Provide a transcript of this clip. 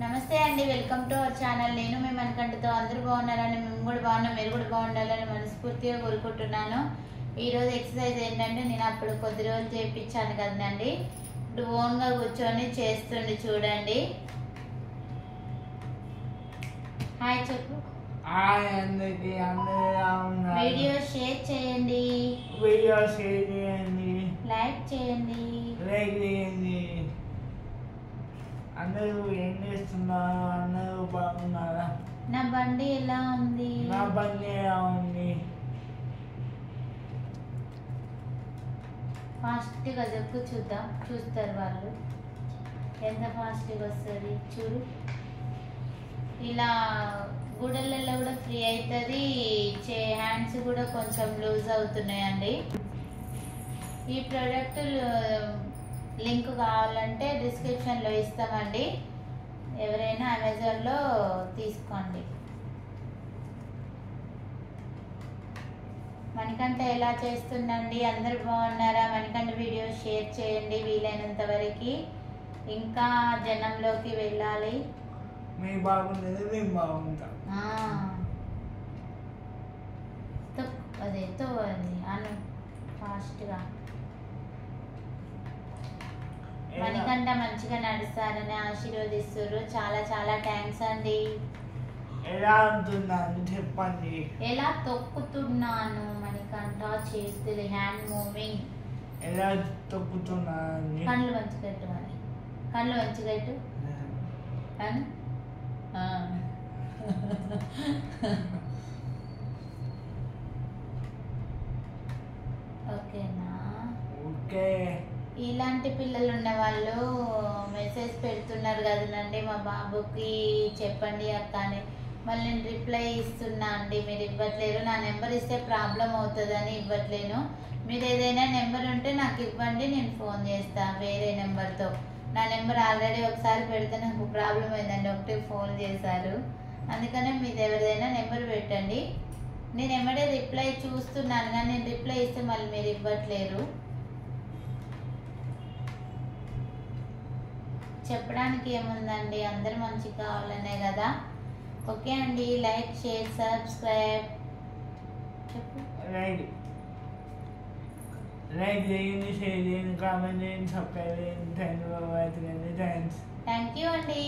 నమస్తే అండి, welcome to our channel. నేను మీ మనకంటతో అందరూ బాగున్నారని, మేము కూడా బాగున్నాం, మీరు కూడా బాగుండాలని మనస్ఫూర్తిగా కోరుకుంటున్నాను. ఈరోజు ఎక్సర్సైజ్ ఏంటంటే, నేను అప్పుడు కొద్ది రోజులు చేయించాను కదండి, ఇప్పుడు ఓన్గా కూర్చొని చేస్తుండి చూడండి. హాయ్ చెప్పు. హాయ్ అందరికీ, వీడియో షేర్ చేయండి, లైక్ చేయండి. అందరూ ఏం చేస్తున్నారు? అందరూ బాగున్నారా? నా బండి ఎలా ఉంది? నా బండి ఎలా ఉంది? ఫాస్ట్గా చెప్పు, చూద్దాం, చూస్తారు వాళ్ళు ఎంత ఫాస్ట్గా వస్తుంది చూడు. ఇలా గుడలలో కూడా ఫ్రీ అవుతుంది, హ్యాండ్స్ కూడా కొంచెం లూజ్ అవుతున్నాయండి. ఈ ప్రోడక్ట్ లింక్ కావాలంటే డిస్క్రిప్షన్లో ఇస్తామండి, ఎవరైనా అమెజాన్లో తీసుకోండి. మణికంఠ ఎలా చేస్తుందండి? అందరు బాగున్నారా? మణికంఠ వీడియో షేర్ చేయండి వీలైనంత వరకు, ఇంకా జనంలోకి వెళ్ళాలి. మీ బాగుండేది మేము బాగుంటాం. అదే అది అను ఫాస్ట్గా. మణికంఠ మంచిగా నడుస్తారని ఆశీర్వదిస్తారు. చాలా చాలా థ్యాంక్స్ అండి. ఎలా ఉంటున్నాను చెప్పండి. ఎలా తొక్కుతున్నాను మణికంఠ, చేస్తుంది హ్యాండ్ మూవింగ్. ఎలా తొక్కుతున్నాను? కళ్ళు మంచిగట్టు, మరి కళ్ళు మంచిగట్టు అని. ఓకేనా? ఓకే. ఇలాంటి పిల్లలు ఉన్న వాళ్ళు మెసేజ్ పెడుతున్నారు కదండి, మా బాబుకి చెప్పండి అక్క అని. మళ్ళీ నేను రిప్లై ఇస్తున్నా అండి, మీరు ఇవ్వట్లేరు. నా నెంబర్ ఇస్తే ప్రాబ్లం అవుతుందని ఇవ్వట్లేను. మీరు ఏదైనా నెంబర్ ఉంటే నాకు ఇవ్వండి, నేను ఫోన్ చేస్తాను వేరే నెంబర్తో. నా నెంబర్ ఆల్రెడీ ఒకసారి పెడితే నాకు ప్రాబ్లం అయిందండి, ఒకటి ఫోన్ చేశారు. అందుకనే మీది ఎవరిదైనా నెంబర్ పెట్టండి, నేను ఎమ్మడే రిప్లై చూస్తున్నాను. కానీ నేను రిప్లై ఇస్తే మళ్ళీ మీరు ఇవ్వట్లేరు. చెప్పడానికి ఏముందండి, అందరు మంచిగా కావాలనే కదా. ఓకే అండి, లైక్ షేర్ సబ్స్క్రైబ్ చెప్పు. లైక్ చేయండి, షేర్ చేయండి, కామెంట్ చేయండి, సబ్స్క్రైబ్ చేయండి. థ్యాంక్ యూ అండి. థ్యాంక్ యూ అండి.